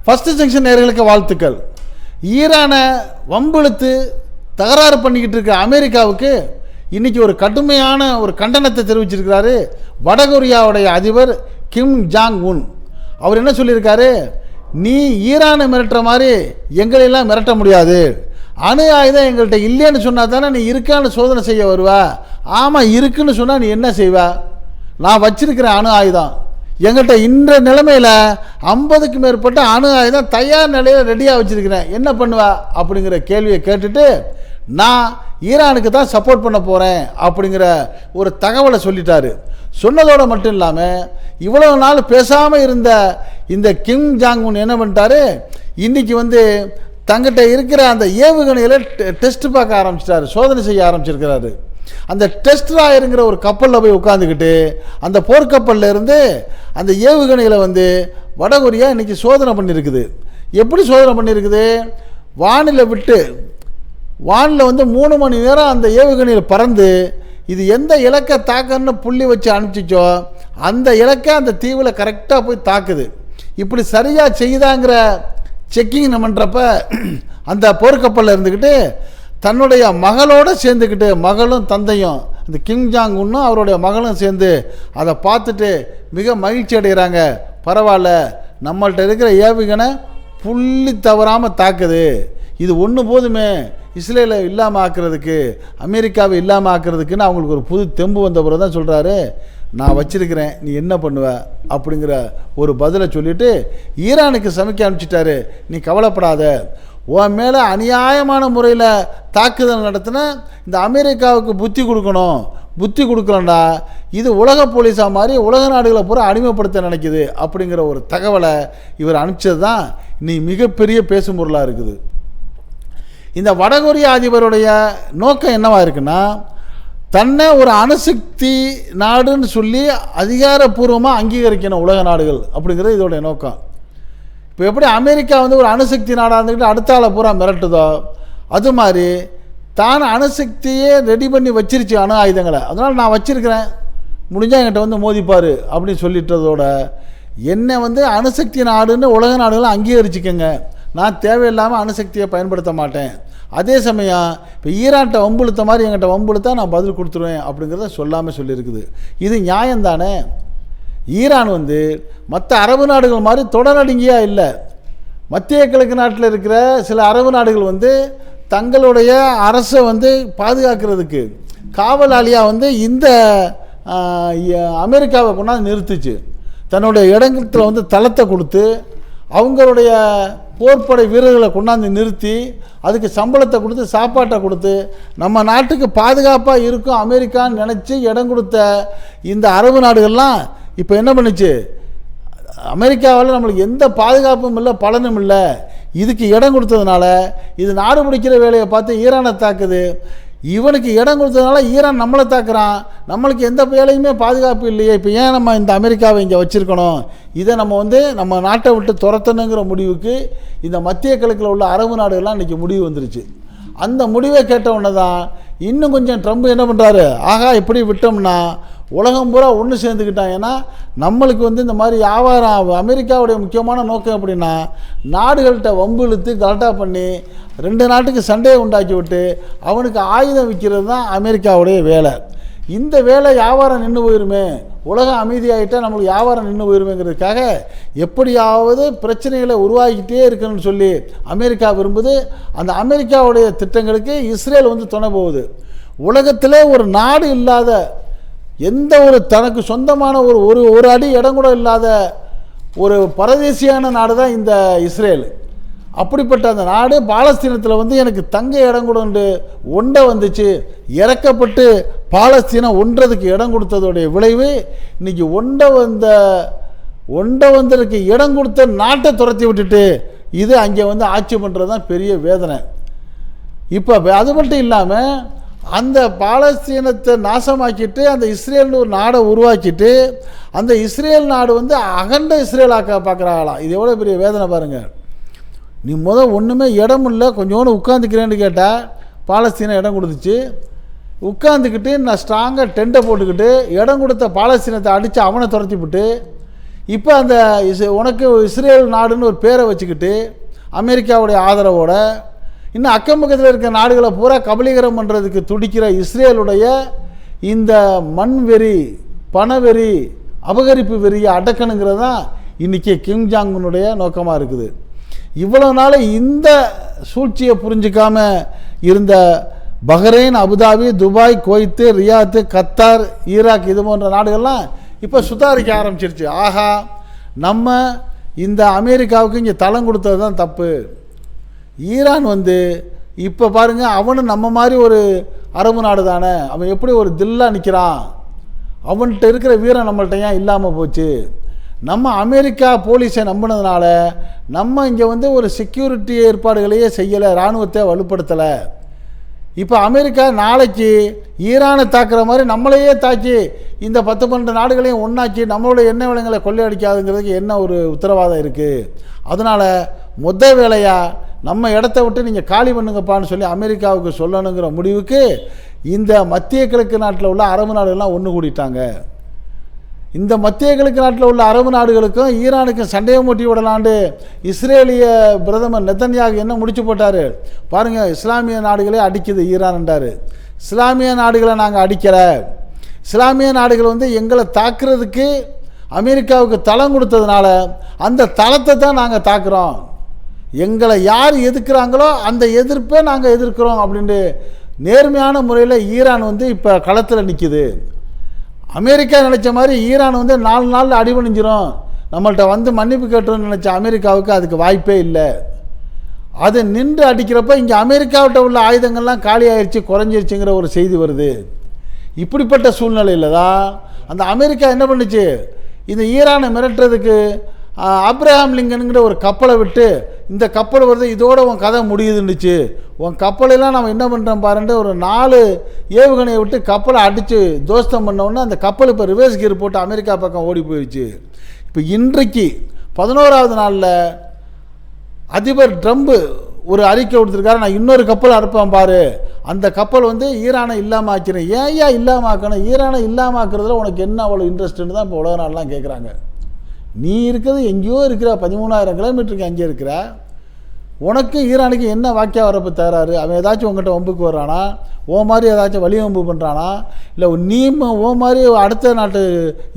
First junction நேயர்களுக்கு வாழ்த்துக்கள். ஈரானை வம்பிழுத்து தகராறு பண்ணிக்கிட்டு இருக்க அமெரிக்காவுக்கு இன்றைக்கி ஒரு கடுமையான ஒரு கண்டனத்தை தெரிவிச்சிருக்கிறாரு வடகொரியாவுடைய அதிபர் கிம் ஜாங் உன். அவர் என்ன சொல்லியிருக்காரு, நீ ஈரானை மிரட்டுற மாதிரி எங்களெல்லாம் மிரட்ட முடியாது, அணு ஆயுதம் எங்கள்கிட்ட இல்லைன்னு சொன்னால் தானே நீ இருக்கான்னு சோதனை செய்ய வருவா. ஆமாம், இருக்குன்னு சொன்னால் நீ என்ன செய்வா? நான் வச்சிருக்கிறேன் அணு ஆயுதம், எங்கள்கிட்ட இந்த நிலைமையில் 50க்கு மேற்பட்ட அணு ஆயுதம் தயார் நிலையில் ரெடியாக வச்சுருக்கிறேன், என்ன பண்ணுவா அப்படிங்கிற கேள்வியை கேட்டுட்டு நான் ஈரானுக்கு தான் சப்போர்ட் பண்ண போகிறேன் அப்படிங்கிற ஒரு தகவலை சொல்லிட்டாரு. சொன்னதோடு மட்டும் இல்லாமல் இவ்வளவு நாள் பேசாமல் இருந்த இந்த கிம் ஜாங் உன் என்ன பண்ணிட்டாரு, இன்றைக்கி தங்கிட்ட இருக்கிற அந்த ஏவுகணையில் டெஸ்ட் பார்க்க ஆரம்பிச்சிட்டாரு, சோதனை செய்ய ஆரம்பிச்சிருக்கிறாரு. அந்த டெஸ்ட் ராயருங்கிற ஒரு கப்பலில் போய் உட்காந்துக்கிட்டு அந்த போர்க்கப்பலில் இருந்து அந்த ஏவுகணையில் வடகொரியா இன்றைக்கி சோதனை பண்ணியிருக்குது. எப்படி சோதனை பண்ணியிருக்குது, வானில் விட்டு வானில் 3 மணி நேரம் அந்த ஏவுகணையில் பறந்து இது எந்த இலக்கை தாக்கன்னு புள்ளி வச்சு அனுப்பிச்சிச்சோ அந்த இலக்கை அந்த தீவில் கரெக்டாக போய் தாக்குது. இப்படி சரியாக செய்தாங்கிற செக்கிங் பண்ணுறப்ப அந்த போர்க்கப்பலில் இருந்துக்கிட்டு தன்னுடைய மகளோடு சேர்ந்துக்கிட்டு, மகளும் தந்தையும் அந்த கிம் ஜாங் உன்னும் அவருடைய மகளும் சேர்ந்து அதை பார்த்துட்டு மிக மகிழ்ச்சி அடைகிறாங்க. பரவாயில்ல, நம்மள்கிட்ட இருக்கிற ஏவுகணை புள்ளி தவறாமல் தாக்குது, இது ஒன்று போதுமே இஸ்ரேலை இல்லாமல் ஆக்கிறதுக்கு, அமெரிக்காவை இல்லாமல் ஆக்கிறதுக்குன்னு அவங்களுக்கு ஒரு புது தெம்பு வந்த பிறகு தான் சொல்கிறாரு, நான் வச்சிருக்கிறேன், நீ என்ன பண்ணுவ அப்படிங்கிற ஒரு பதிலை சொல்லிவிட்டு ஈரானுக்கு சமைக்க அனுப்பிச்சிட்டாரு. நீ கவலைப்படாத, உன் மேலே அநியாயமான முறையில் தாக்குதல் நடத்தின இந்த அமெரிக்காவுக்கு புத்தி கொடுக்கணும், புத்தி கொடுக்கலண்டா இது உலக போலீஸாக மாதிரி உலக நாடுகளை பூரா அடிமைப்படுத்த நினைக்குது அப்படிங்கிற ஒரு தகவலை இவர் அனுப்பிச்சது தான் நீ மிகப்பெரிய பேசும் பொருளாக இருக்குது. இந்த வடகொரிய அதிபருடைய நோக்கம் என்னவாக இருக்குன்னா, தன்னை ஒரு அணுசக்தி நாடுன்னு சொல்லி அதிகாரப்பூர்வமாக அங்கீகரிக்கணும் உலக நாடுகள் அப்படிங்கிறது இதோடைய நோக்கம். இப்போ எப்படி அமெரிக்கா ஒரு அணுசக்தி நாடாக இருந்துக்கிட்டு அடுத்த ஆளை பூரா மிரட்டுதோ, அது மாதிரி தான் அணுசக்தியே ரெடி பண்ணி வச்சிருச்சு அணு ஆயுதங்களை, அதனால் நான் வச்சிருக்கிறேன், முடிஞ்சால் என்கிட்ட மோதிப்பார் அப்படின்னு சொல்லிட்டதோட என்னை அணுசக்தி நாடுன்னு உலக நாடுகளை அங்கீகரிச்சுக்கங்க, நான் தேவையில்லாமல் அணுசக்தியை பயன்படுத்த மாட்டேன், அதே சமயம் இப்போ ஈரான்கிட்ட வம்புழுத்த மாதிரி என்கிட்ட வம்புழுத்தா நான் பதில் கொடுத்துருவேன் அப்படிங்கிறத சொல்லாமல் சொல்லியிருக்குது. இது நியாயம்தானே? ஈரான் மற்ற அரபு நாடுகள் மாதிரி தொடரடங்கியாக இல்லை. மத்திய கிழக்கு நாட்டில் இருக்கிற சில அரபு நாடுகள் தங்களுடைய அரசை பாதுகாக்கிறதுக்கு காவலாளியாக இந்த அமெரிக்காவை கொண்டாந்து நிறுத்துச்சு. தன்னுடைய இடத்துல தளத்தை கொடுத்து அவங்களுடைய போர்ப்படை வீரர்களை கொண்டாந்து நிறுத்தி அதுக்கு சம்பளத்தை கொடுத்து சாப்பாட்டை கொடுத்து நம்ம நாட்டுக்கு பாதுகாப்பாக இருக்கும் அமெரிக்கான்னு நினச்சி இடம் கொடுத்த இந்த அரபு நாடுகள்லாம் இப்போ என்ன பண்ணுச்சு, அமெரிக்காவால் நம்மளுக்கு எந்த பாதுகாப்பும் இல்லை, பலனும் இல்லை, இதுக்கு இடம் கொடுத்ததுனால இது நாடு பிடிக்கிற வேலையை பார்த்து ஈரானை தாக்குது, இவனுக்கு இடம் கொடுத்ததுனால ஈரான் நம்மளை தாக்குறான், நம்மளுக்கு எந்த வேலையுமே பாதுகாப்பு இல்லையே, இப்போ ஏன் நம்ம இந்த அமெரிக்காவை இங்கே வச்சுருக்கணும், இதை நம்ம நம்ம நாட்டை விட்டு துரத்தணுங்கிற முடிவுக்கு இந்த மத்திய கிழக்கில் உள்ள அரபு நாடுகள்லாம் இன்றைக்கி முடிவு வந்துருச்சு. அந்த முடிவை கேட்ட உடனே தான் இன்னும் கொஞ்சம் ட்ரம்ப் என்ன பண்ணுறாரு, ஆகா இப்படி விட்டோம்னா உலகம் பூரா ஒன்று சேர்ந்துக்கிட்டான். ஏன்னா நம்மளுக்கு இந்த மாதிரி வியாபாரம், அமெரிக்காவுடைய முக்கியமான நோக்கம் அப்படின்னா நாடுகள்கிட்ட வம்பு இழுத்து கலட்டா பண்ணி 2 நாட்டுக்கு சண்டையை உண்டாக்கி விட்டு அவனுக்கு ஆயுதம் விற்கிறது தான் அமெரிக்காவுடைய வேலை. இந்த வேலை வியாபாரம் நின்று போயிருமே, உலகம் அமைதியாகிட்டால் நம்மளுக்கு வியாபாரம் நின்று போயிருமேங்கிறதுக்காக எப்படியாவது பிரச்சனைகளை உருவாக்கிட்டே இருக்கணும்னு சொல்லி அமெரிக்கா விரும்புது. அந்த அமெரிக்காவுடைய திட்டங்களுக்கு இஸ்ரேல் துணை போகுது. உலகத்திலே ஒரு நாடு இல்லாத, எந்த ஒரு தனக்கு சொந்தமான ஒரு அடி இடம் கூட இல்லாத ஒரு பரதேசியான நாடு தான் இந்த இஸ்ரேல். அப்படிப்பட்ட அந்த நாடு பாலஸ்தீனத்தில் எனக்கு தங்க இடம் கொடுண்டு ஒண்டை வந்துச்சு, இறக்கப்பட்டு பாலஸ்தீனம் ஒன்றதுக்கு இடம் கொடுத்ததோடைய விளைவு இன்றைக்கி ஒண்டை வந்ததுக்கு இடம் கொடுத்த நாட்டை துரத்தி விட்டுட்டு இது அங்கே ஆட்சி பண்ணுறது தான் பெரிய வேதனை. இப்போ அது மட்டும் இல்லாமல் அந்த பாலஸ்தீனத்தை நாசமாக்கிட்டு அந்த இஸ்ரேல்னு ஒரு நாடை உருவாக்கிட்டு அந்த இஸ்ரேல் நாடு அகண்ட இஸ்ரேலாக்க பார்க்குறாங்களாம். இது எவ்வளோ பெரிய வேதனை பாருங்கள். நீ ஒன்றுமே இடம் இல்லை, கொஞ்சோண்டு உட்காந்துக்கிறேன்னு கேட்டால் பாலஸ்தீனம் இடம் கொடுத்துச்சு. உட்காந்துக்கிட்டு நான் ஸ்ட்ராங்காக டெண்டை போட்டுக்கிட்டு இடம் கொடுத்த பாலஸ்தீனத்தை அடித்து அவனை துரத்தி விட்டு இப்போ அந்த உனக்கு இஸ்ரேல் நாடுன்னு ஒரு பேரை வச்சுக்கிட்டு அமெரிக்காவுடைய ஆதரவோட இன்னும் அக்கம் பக்கத்தில் இருக்கிற நாடுகளை பூரா கபலீகரம் பண்ணுறதுக்கு துடிக்கிற இஸ்ரேலுடைய இந்த மண் வெறி, பணவெறி, அபகரிப்பு வெறியை அடக்கணுங்கிறது தான் இன்றைக்கி கிம் ஜாங் உன்னுடைய நோக்கமாக இருக்குது. இவ்வளோ நாள் இந்த சூழ்ச்சியை புரிஞ்சிக்காம இருந்த Bahrain, Abu Dhabi, Dubai, Kuwait, Riyadh, Qatar, Iraq இது போன்ற நாடுகள்லாம் இப்போ சுதாரிக்க ஆரம்பிச்சிருச்சு. ஆஹா, நம்ம இந்த அமெரிக்காவுக்கு இங்கே தளம் கொடுத்தது தான் தப்பு. ஈரான் இப்போ பாருங்கள், அவனும் நம்ம மாதிரி ஒரு அரபு நாடு தானே, அவன் எப்படி ஒரு தில்லாக நிற்கிறான், அவன்கிட்ட இருக்கிற வீரம் நம்மள்ட்ட ஏன் இல்லாமல் போச்சு. நம்ம அமெரிக்கா போலீஸை நம்பினதுனால நம்ம இங்கே ஒரு செக்யூரிட்டி ஏற்பாடுகளையே செய்யலை, இராணுவத்தை வலுப்படுத்தலை. இப்போ அமெரிக்கா நாளைக்கு ஈரானை தாக்குற மாதிரி நம்மளையே தாக்கி இந்த 10-12 நாடுகளையும் ஒன்றாக்கி நம்மளோட எண்ணெய் வளங்களை கொள்ளையடிக்காதுங்கிறதுக்கு என்ன ஒரு உத்தரவாதம் இருக்குது. அதனால் வேலையாக நம்ம இடத்த விட்டு நீங்கள் காலி பண்ணுங்கப்பான்னு சொல்லி அமெரிக்காவுக்கு சொல்லணுங்கிற முடிவுக்கு இந்த மத்திய கிழக்கு நாட்டில் உள்ள அரபு நாடுகள்லாம் ஒன்று கூடிட்டாங்க. இந்த மத்திய கிழக்கு நாட்டில் உள்ள அரபு நாடுகளுக்கும் ஈரானுக்கும் சண்டையை மூட்டி விடலாண்டு இஸ்ரேலிய பிரதமர் நெத்தன்யாகு என்ன முடிச்சு போட்டார் பாருங்கள். இஸ்லாமிய நாடுகளே அடிக்குது ஈரான்ன்றார். இஸ்லாமிய நாடுகளை நாங்கள் அடிக்கலை, இஸ்லாமிய நாடுகள் எங்களை தாக்குறதுக்கு அமெரிக்காவுக்கு தளம் கொடுத்ததுனால அந்த தளத்தை தான் நாங்கள் தாக்குறோம், எங்களை யார் எதிர்க்கிறாங்களோ அந்த எதிர்ப்பை நாங்கள் எதிர்க்கிறோம் அப்படின்ட்டு நேர்மையான முறையில் ஈரான் இப்போ களத்தில் நிற்கிது. அமெரிக்கா நினச்ச மாதிரி ஈரான் 4 நாளில் அடிபணிஞ்சிரும், நம்மள்கிட்ட மன்னிப்பு கேட்டோன்னு நினச்ச அமெரிக்காவுக்கு அதுக்கு வாய்ப்பே இல்லை. அது நின்று அடிக்கிறப்ப இங்கே அமெரிக்காவிட்ட உள்ள ஆயுதங்கள்லாம் காலி ஆயிடுச்சு, குறைஞ்சிருச்சுங்கிற ஒரு செய்தி வருது. இப்படிப்பட்ட சூழ்நிலையில் தான் அந்த அமெரிக்கா என்ன பண்ணுச்சு, இந்த ஈரானை மிரட்டுறதுக்கு ஆப்ரஹாம் லிங்கனுங்கிற ஒரு கப்பலை விட்டு இந்த கப்பல் வருது, இதோட உன் கதை முடியுதுன்னுச்சு, உன் கப்பலெல்லாம் நம்ம என்ன பண்ணுறோம் பாருன்ட்டு ஒரு 4 ஏவுகணையை விட்டு கப்பலை அடித்து தோஸ்தம் பண்ணோன்னே அந்த கப்பல் இப்போ ரிவர்ஸ் கியர் போட்டு அமெரிக்கா பக்கம் ஓடி போயிடுச்சு. இப்போ இன்றைக்கு 11வது நாளில் அதிபர் ட்ரம்ப் ஒரு அறிக்கை கொடுத்துருக்காரு, நான் இன்னொரு கப்பல் அனுப்பேன் பாரு, அந்த கப்பல் ஈரானை இல்லாமல் ஆக்கிறேன். ஏன் இல்லாமல் ஆக்கணும், ஈரானை இல்லாமல் ஆக்குறதுல உனக்கு என்ன அவ்வளோ இன்ட்ரெஸ்ட்டுன்னு தான் இப்போ உலக நாடெலாம் கேட்குறாங்க. நீ இருக்கிறது எங்கேயோ இருக்கிற, 13,000 கிலோமீட்டருக்கு அங்கே இருக்கிற, உனக்கு ஈரானுக்கு என்ன வாக்கியா வரப்போ தராரு? அவன் ஏதாச்சும் உங்கள்கிட்ட வம்புக்கு வர்றானா, ஓ மாதிரி ஏதாச்சும் வழி வம்பு பண்ணுறானா, இல்லை நீ ஓ மாதிரி அடுத்த நாட்டு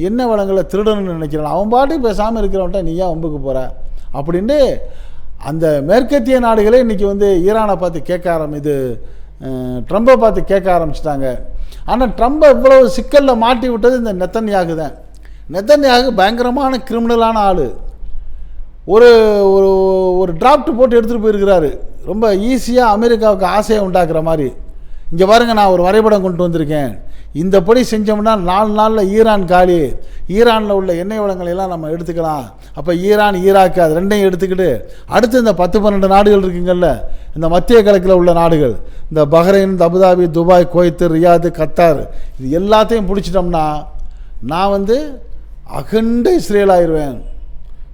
எண்ணெய் வளங்களை திருடணும்னு நினைக்கிறான், அவன் பாட்டுக்கு பேசாமல் இருக்கிறவன்ட்ட நீ ஏன் வம்புக்கு போகிற அப்படின்ட்டு அந்த மேற்கத்திய நாடுகளே இன்றைக்கி ஈரானை பார்த்து கேட்க ட்ரம்பை பார்த்து கேட்க ஆரம்பிச்சிட்டாங்க. ஆனால் ட்ரம்பை இவ்வளவு சிக்கலில் மாட்டி விட்டது இந்த நெத்தன்யாகு தான். நெத்தன்யாகு பயங்கரமான கிரிமினலான ஆள். ஒரு ஒரு டிராஃப்ட் போட்டு எடுத்துகிட்டு போயிருக்கிறாரு, ரொம்ப ஈஸியாக அமெரிக்காவுக்கு ஆசையை உண்டாக்குற மாதிரி. இங்கே பாருங்கள், நான் ஒரு வரைபடம் கொண்டு வந்திருக்கேன், இந்தப்படி செஞ்சோம்னா 4 நாளில் ஈரான் காலி, ஈரானில் உள்ள எண்ணெய் வளங்களையெல்லாம் நம்ம எடுத்துக்கலாம். அப்போ ஈரான், ஈராக்கு அது ரெண்டையும் எடுத்துக்கிட்டு அடுத்து இந்த 10-12 நாடுகள் இருக்குங்கள்ல, இந்த மத்திய கிழக்கில் உள்ள நாடுகள், இந்த Bahrain, Abu Dhabi, Dubai, Kuwait, Riyadh, Qatar, இது எல்லாத்தையும் பிடிச்சிட்டோம்னா நான் அகண்ட இஸ்ரேல் ஆயிடுவேன்.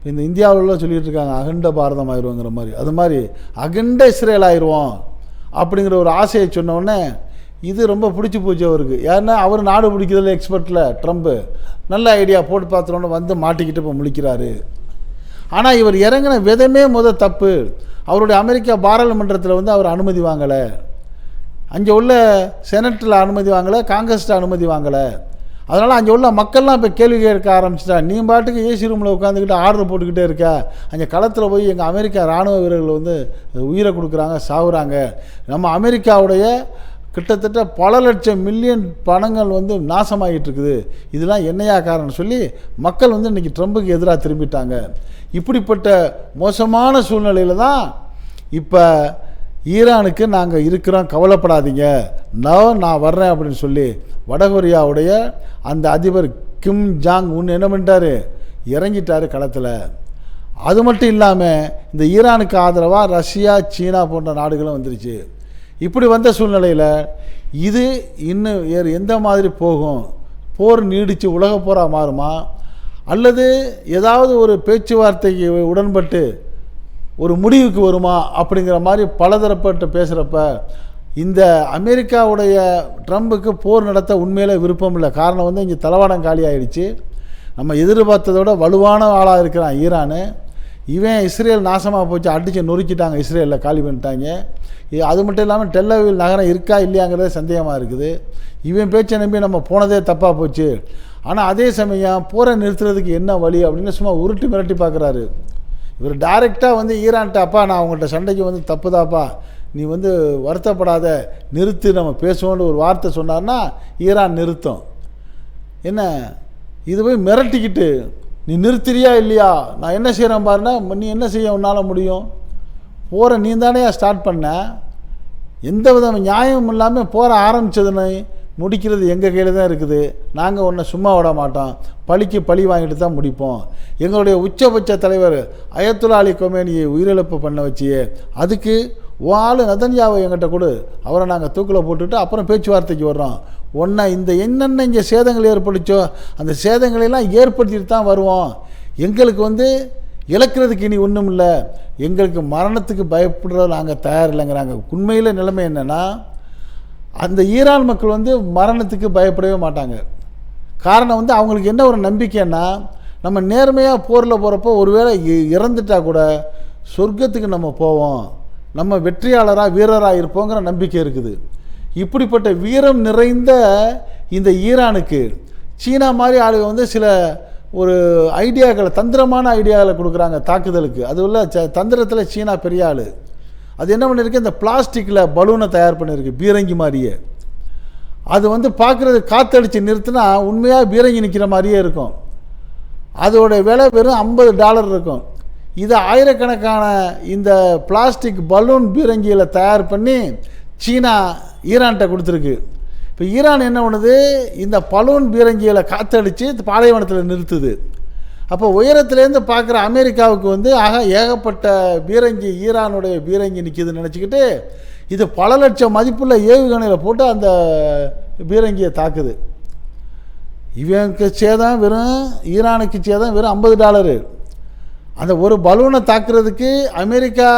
இந்த இந்தியாவிலலாம் சொல்லிகிட்டு இருக்காங்க அகண்ட பாரதம் ஆயிடுவோங்கிற மாதிரி, அது மாதிரி அகண்ட இஸ்ரேல் ஆயிடுவோம் அப்படிங்கிற ஒரு ஆசையை சொன்னோடனே இது ரொம்ப பிடிச்சி போச்சு அவருக்கு. ஏன்னா அவர் நாடு பிடிக்கிறதுல எக்ஸ்பர்ட்டில் ட்ரம்ப்பு நல்ல ஐடியா போட்டு பார்த்துட்டோன்னு மாட்டிக்கிட்டு இப்போ முழிக்கிறாரு. ஆனால் இவர் இறங்கின விதமே தப்பு. அவருடைய அமெரிக்கா பாராளுமன்றத்தில் அவர் அனுமதி வாங்கலை, அங்கே உள்ள செனட்டில் அனுமதி வாங்கலை, காங்கிரஸ்ட்டு அனுமதி வாங்கலை. அதனால் அங்கே உள்ள மக்கள்லாம் இப்போ கேள்வி கேட்க ஆரம்பிச்சிட்டா, நீ பாட்டுக்கு ஏசி ரூமில் உட்காந்துக்கிட்டு ஆர்டர் போட்டுக்கிட்டே இருக்க, அங்கே களத்தில் போய் எங்கள் அமெரிக்கா இராணுவ வீரர்கள் உயிரை கொடுக்குறாங்க, சாகுறாங்க, நம்ம அமெரிக்காவுடைய கிட்டத்தட்ட பல லட்சம் மில்லியன் பணங்கள் நாசமாகிட்டு இருக்குது, இதெல்லாம் என்னையா காரணம் சொல்லி மக்கள் இன்றைக்கி ட்ரம்புக்கு எதிராக திரும்பிட்டாங்க. இப்படிப்பட்ட மோசமான சூழ்நிலையில் தான் இப்போ ஈரானுக்கு நாங்கள் இருக்கிறோம், கவலைப்படாதீங்க, நான் வர்றேன் அப்படின்னு சொல்லி வடகொரியாவுடைய அந்த அதிபர் கிம் ஜாங் உன் என்ன பண்ணிட்டார், இறங்கிட்டார் களத்தில். அது மட்டும் இல்லாமல் இந்த ஈரானுக்கு ஆதரவாக ரஷ்யா, சீனா போன்ற நாடுகளும் வந்துருச்சு. இப்படி வந்த சூழ்நிலையில் இது இன்னும் வேறு எந்த மாதிரி போகும், போர் நீடித்து உலக போராக மாறுமா, அல்லது ஏதாவது ஒரு பேச்சுவார்த்தைக்கு உடன்பட்டு ஒரு முடிவுக்கு வருமா அப்படிங்கிற மாதிரி பலதரப்பட்டு பேசுகிறப்ப இந்த அமெரிக்காவுடைய ட்ரம்புக்கு போர் நடத்த உண்மையிலே விருப்பம் இல்லை. காரணம் இங்கே தளவாடம் காலி ஆகிடுச்சு, நம்ம எதிர்பார்த்ததோட வலுவான ஆளாக இருக்கிறான் ஈரானு. இவன் இஸ்ரேல் நாசமாக போச்சு, அடித்து நொறுக்கிட்டாங்க, இஸ்ரேலில் காலி பண்ணிட்டாங்க. அது மட்டும் இல்லாமல் டெல்லவில் நகரம் இருக்கா இல்லையாங்கிறதே சந்தேகமாக இருக்குது. இவன் பேச்சை நம்பி நம்ம போனதே தப்பாக போச்சு. ஆனால் அதே சமயம் போரை நிறுத்துறதுக்கு என்ன வழி அப்படின்னு சும்மா உருட்டி மிரட்டி பார்க்குறாரு. இவர் டைரெக்டாக வந்து ஈரான்ட்ட, அப்பா நான் அவங்கள்ட்ட சண்டைக்கு வந்து தப்புதாப்பா, நீ வந்து வருத்தப்படாத, நிறுத்து, நம்ம பேசுவோன்னு ஒரு வார்த்தை சொன்னார்னா ஈரான் நிறுத்தும். என்ன இது போய் மிரட்டிக்கிட்டு நீ நிறுத்துறியா இல்லையா, நான் என்ன செய்கிறேன் பாருன்னா, நீ என்ன செய்ய உன்னால் முடியும், போரை நீ தானே ஸ்டார்ட் பண்ண, எந்த வித நியாயமும் இல்லாமல் போற ஆரம்பித்ததுன்னு முடிக்கிறது எங்கள் கையில் தான் இருக்குது. நாங்கள் ஒன்றை சும்மா விட மாட்டோம், பழிக்கு பழி வாங்கிட்டு தான் முடிப்போம். எங்களுடைய உச்சபட்ச தலைவர் அயத்துல்லா அலி கொமேனியை உயிரிழப்பு பண்ண வச்சியே, அதுக்கு ஆள் நதன்யாவை எங்கிட்ட கொடு, அவரை நாங்கள் தூக்கில் போட்டுட்டு அப்புறம் பேச்சுவார்த்தைக்கு வர்றோம். ஒன்றை இந்த என்னென்ன இங்கே சேதங்கள் ஏற்படுச்சோ அந்த சேதங்களெல்லாம் ஏற்படுத்திட்டு தான் வருவோம். எங்களுக்கு வந்து இழக்கிறதுக்கு இனி ஒன்றும் இல்லை, எங்களுக்கு மரணத்துக்கு பயப்படுறத நாங்கள் தயாரில்லைங்கிறாங்க. உண்மையில் நிலைமை என்னென்னா, அந்த ஈரான் மக்கள் வந்து மரணத்துக்கு பயப்படவே மாட்டாங்க. காரணம் வந்து அவங்களுக்கு என்ன ஒரு நம்பிக்கைன்னா, நம்ம நேர்மையாக போரில் போகிறப்போ ஒருவேளை இறந்துட்டா கூட சொர்க்கத்துக்கு நம்ம போவோம், நம்ம வெற்றியாளராக வீரராக இருப்போங்கிற நம்பிக்கை இருக்குது. இப்படிப்பட்ட வீரம் நிறைந்த இந்த ஈரானுக்கு சீனா மாதிரி ஆளுங்க வந்து சில ஒரு ஐடியாக்களை, தந்திரமான ஐடியாக்களை கொடுக்குறாங்க தாக்குதலுக்கு. அது உள்ள தந்திரத்தில் சீனா பெரிய ஆள். அது என்ன பண்ணியிருக்கு, இந்த பிளாஸ்டிக்கில் பலூனை தயார் பண்ணியிருக்கு, பீரங்கி மாதிரியே. அது வந்து பார்க்குறது காற்றடிச்சு நிறுத்தினா உண்மையாக பீரங்கி நிற்கிற மாதிரியே இருக்கும். அதோட விலை வெறும் $50 இருக்கும். இதை ஆயிரக்கணக்கான இந்த பிளாஸ்டிக் பலூன் பீரங்கியில் தயார் பண்ணி சீனா ஈரான்கிட்ட கொடுத்துருக்கு. இப்போ ஈரான் என்ன பண்ணுது, இந்த பலூன் பீரங்கியில் காற்றடிச்சு பாலைவனத்தில் நிறுத்துது. அப்போ உயரத்துலேருந்து பார்க்குற அமெரிக்காவுக்கு வந்து ஏகப்பட்ட பீரங்கி, ஈரானுடைய பீரங்கி நிற்கிதுன்னு நினச்சிக்கிட்டு இது பல லட்சம் மதிப்புள்ள ஏவுகணையில் போட்டு அந்த பீரங்கியை தாக்குது. இவனுக்கு சேதம் வெறும், ஈரானுக்கு சேதம் வெறும் $50. அந்த ஒரு பலூனை தாக்குறதுக்கு அமெரிக்கா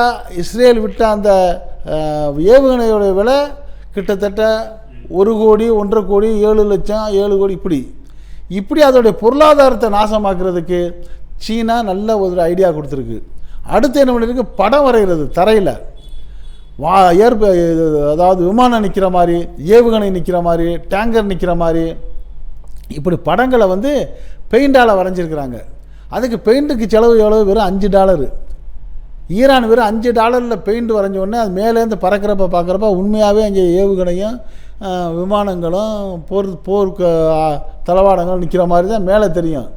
இஸ்ரேல் விட்ட அந்த ஏவுகணையோட விலை கிட்டத்தட்ட 1 கோடி, 1.5 கோடி, 7 லட்சம், 7 கோடி, இப்படி அதோடைய பொருளாதாரத்தை நாசமாக்குறதுக்கு சீனா நல்ல ஒரு ஐடியா கொடுத்துருக்கு. அடுத்து என்ன பண்ணிருக்கு, படம் வரைகிறது தரையில், அதாவது விமானம் நிற்கிற மாதிரி, ஏவுகணை நிற்கிற மாதிரி, டேங்கர் நிற்கிற மாதிரி, இப்படி படங்களை வந்து பெயிண்டால் வரைஞ்சிருக்கிறாங்க. அதுக்கு பெயிண்ட்டுக்கு செலவு எவ்வளவு, வெறும் $5. ஈரான் வெறும் $5 பெயிண்ட் வரைஞ்ச உடனே அது மேலேருந்து பறக்கிறப்ப பார்க்குறப்ப உண்மையாகவே அங்கே ஏவுகணையும் விமானங்களும் போர் தளவாடங்களும் நிற்கிற மாதிரி தான் மேலே தெரியும்.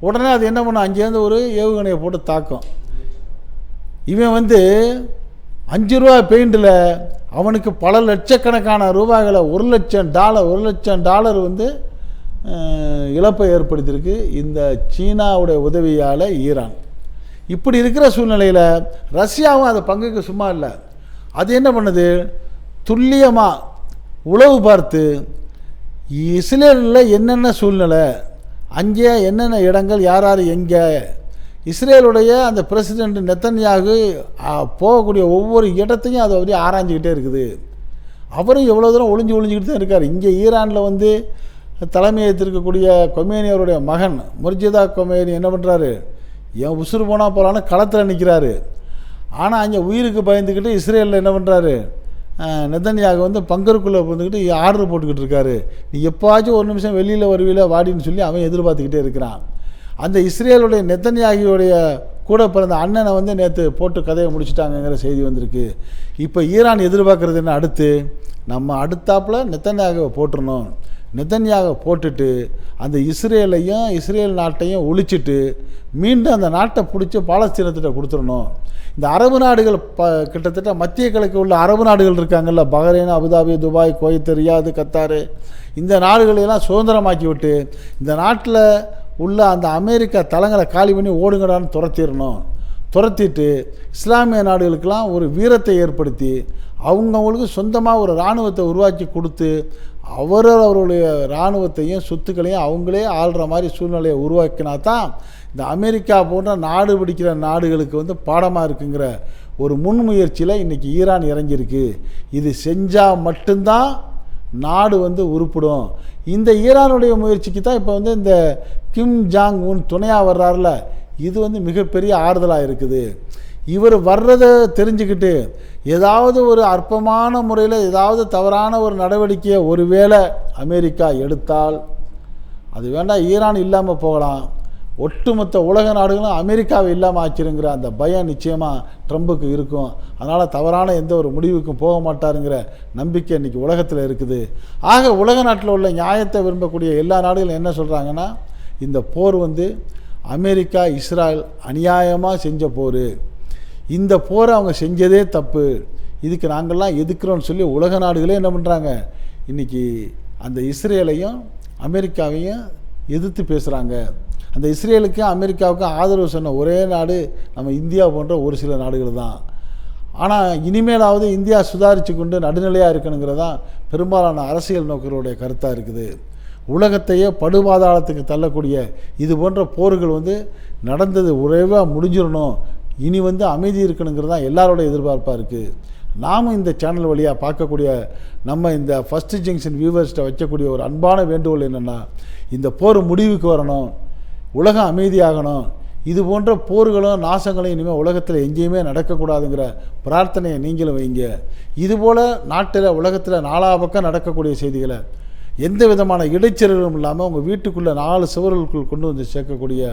உடனே அது என்ன பண்ணும், அங்கேருந்து ஒரு ஏவுகணையை போட்டு தாக்கும். இவன் வந்து $5 பெயிண்டில் அவனுக்கு பல லட்சக்கணக்கான ரூபாய்களை, $1 லட்சம் வந்து இழப்பை ஏற்படுத்தியிருக்கு இந்த சீனாவுடைய உதவியால் ஈரான். இப்படி இருக்கிற சூழ்நிலையில் ரஷ்யாவும் அதை பங்குக்கு சும்மா இல்லை. அது என்ன பண்ணுது, துல்லியமாக உளவு பார்த்து இஸ்ரேலில் என்னென்ன சூழ்நிலை, அங்கே என்னென்ன இடங்கள், யார் யார் எங்கே, இஸ்ரேலுடைய அந்த பிரசிடெண்ட் நெத்தன்யாகு போகக்கூடிய ஒவ்வொரு இடத்தையும் அதை வந்து ஆராய்ஞ்சிக்கிட்டே இருக்குது. அவரும் எவ்வளோ தூரம் ஒளிஞ்சிக்கிட்டு தான் இருக்கார். இங்கே ஈரானில் வந்து தலைமையேற்றிருக்கக்கூடிய கொமேனி அவருடைய மகன் முர்ஜிதா கொமேனி என்ன பண்ணுறாரு, என் உசுறு போனால் போகலான்னு களத்தில் நிற்கிறாரு. ஆனால் அங்கே உயிருக்கு பயந்துக்கிட்டு இஸ்ரேலில் என்ன பண்ணுறாரு, நெத்தன்யாகு வந்து பங்கருக்குள்ளே வந்துக்கிட்டு ஆர்டர் போட்டுக்கிட்டு இருக்காரு, நீ எப்போவாச்சும் ஒரு நிமிஷம் வெளியில் வருவில வாடின்னு சொல்லி அவன் எதிர்பார்த்துக்கிட்டே இருக்கிறான். அந்த இஸ்ரேலுடைய நெத்தன்யாகியோடைய கூட பிறந்த அண்ணனை வந்து நேற்று போட்டு கதையை முடிச்சுட்டாங்கங்கிற செய்தி வந்திருக்கு. இப்போ ஈரான் எதிர்பார்க்குறது என்ன, அடுத்து நம்ம அடுத்தாப்பில் நெத்தன்யாகுவை போட்டுருணும், நெத்தன்யாகுவை போட்டுட்டு அந்த இஸ்ரேலையும் இஸ்ரேல் நாட்டையும் ஒழிச்சிட்டு மீண்டும் அந்த நாட்டை பிடிச்சி பாலஸ்தீனத்திட்ட கொடுத்துடணும். இந்த அரபு நாடுகள் கிட்டத்தட்ட மத்திய கிழக்கு உள்ள அரபு நாடுகள் இருக்காங்கல்ல, Bahrain, Abu Dhabi, Dubai, Kuwait, Riyadh, Qatar, இந்த நாடுகளெல்லாம் சுதந்திரமாக்கி விட்டு இந்த நாட்டில் உள்ள அந்த அமெரிக்கா தளங்களை காலி பண்ணி ஓடுங்கடான்னு துரத்திட்டு இஸ்லாமிய நாடுகளுக்கெல்லாம் ஒரு வீரத்தை ஏற்படுத்தி அவங்களுக்கு சொந்தமாக ஒரு இராணுவத்தை உருவாக்கி கொடுத்து அவர்களுடைய இராணுவத்தையும் சொத்துக்களையும் அவங்களே ஆள்ற மாதிரி சூழ்நிலையை உருவாக்கினா தான் இந்த அமெரிக்கா போன்ற நாடு பிடிக்கிற நாடுகளுக்கு வந்து பாடமாக இருக்குங்கிற ஒரு முன்முயற்சியில் இன்றைக்கி ஈரான் இறங்கியிருக்கு. இது செஞ்சால் மட்டும்தான் நாடு வந்து உருப்பிடும். இந்த ஈரானுடைய முயற்சிக்கு தான் இப்போ வந்து இந்த கிம் ஜாங் உன் துணையாக வர்றாருல, இது வந்து மிகப்பெரிய ஆறுதலாக இருக்குது. இவர் வர்றதை தெரிஞ்சுக்கிட்டு ஏதாவது ஒரு அற்பமான முறையில் ஏதாவது தவறான ஒரு நடவடிக்கையை ஒருவேளை அமெரிக்கா எடுத்தால், அது வேண்டாம் ஈரான் இல்லாமல் போகலாம், ஒட்டுமொத்த உலக நாடுகளும் அமெரிக்காவை இல்லாமல் ஆக்கிருங்கிற அந்த பயம் நிச்சயமாக ட்ரம்புக்கு இருக்கும். அதனால் தவறான எந்த ஒரு முடிவுக்கும் போக மாட்டாருங்கிற நம்பிக்கை இன்றைக்கி உலகத்தில் இருக்குது. ஆக உலக நாட்டில் உள்ள நியாயத்தை விரும்பக்கூடிய எல்லா நாடுகளும் என்ன சொல்கிறாங்கன்னா, இந்த போர் வந்து அமெரிக்கா இஸ்ரேல் அநியாயமாக செஞ்ச போர், இந்த போரை அவங்க செஞ்சதே தப்பு, இதுக்கு நாங்கள்லாம் எதிர்க்கிறோன்னு சொல்லி உலக நாடுகளே என்ன பண்ணுறாங்க, இன்றைக்கி அந்த இஸ்ரேலையும் அமெரிக்காவையும் எதிர்த்து பேசுகிறாங்க. அந்த இஸ்ரேலுக்கும் அமெரிக்காவுக்கும் ஆதரவு சொன்ன ஒரே நாடு நம்ம இந்தியா போன்ற ஒரு சில நாடுகள் தான். ஆனால் இனிமேலாவது இந்தியா சுதாரித்து கொண்டு நடுநிலையாக இருக்கணுங்கிறதான் பெரும்பாலான அரசியல் நோக்கர்களுடைய கருத்தாக இருக்குது. உலகத்தையே படுபாதாளத்துக்கு தள்ளக்கூடிய இது போன்ற போர்கள் வந்து நடந்தது உறைவாக முடிஞ்சிடணும், இனி வந்து அமைதி இருக்கணுங்கிறது தான் எல்லாரோட எதிர்பார்ப்பாக இருக்குது. நாமும் இந்த சேனல் வழியாக பார்க்கக்கூடிய நம்ம இந்த ஃபஸ்ட்டு ஜங்ஷன் வியூவர்ஸ்ட்டை வைக்கக்கூடிய ஒரு அன்பான வேண்டுகோள் என்னென்னா, இந்த போர் முடிவுக்கு வரணும், உலகம் அமைதியாகணும், இது போன்ற போர்களும் நாசங்களும் இனிமேல் உலகத்தில் எங்கேயுமே நடக்கக்கூடாதுங்கிற பிரார்த்தனையை நீங்களும் வைங்க. இதுபோல் நாட்டில் உலகத்தில் நாலா பக்கம் நடக்கக்கூடிய செய்திகளை எந்த விதமான இடைச்சல்களும் இல்லாமல் உங்கள் வீட்டுக்குள்ளே 4 சுவர்களுக்குள் கொண்டு வந்து சேர்க்கக்கூடிய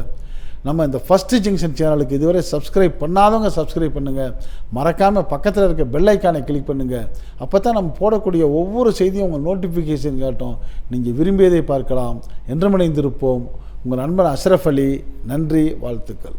நம்ம இந்த ஃபஸ்ட்டு ஜங்ஷன் சேனலுக்கு இதுவரை சப்ஸ்கிரைப் பண்ணாதவங்க சப்ஸ்கிரைப் பண்ணுங்கள். மறக்காமல் பக்கத்தில் இருக்க பெல் ஐக்கானை கிளிக் பண்ணுங்கள். அப்போ தான் நம்ம போடக்கூடிய ஒவ்வொரு செய்தியும் உங்கள் நோட்டிஃபிகேஷன் காட்டும். நீங்கள் விரும்பியதை பார்க்கலாம். என்றும் இணைந்திருப்போம். உங்கள் நண்பன் அஷ்ரஃப் அலி. நன்றி, வாழ்த்துக்கள்.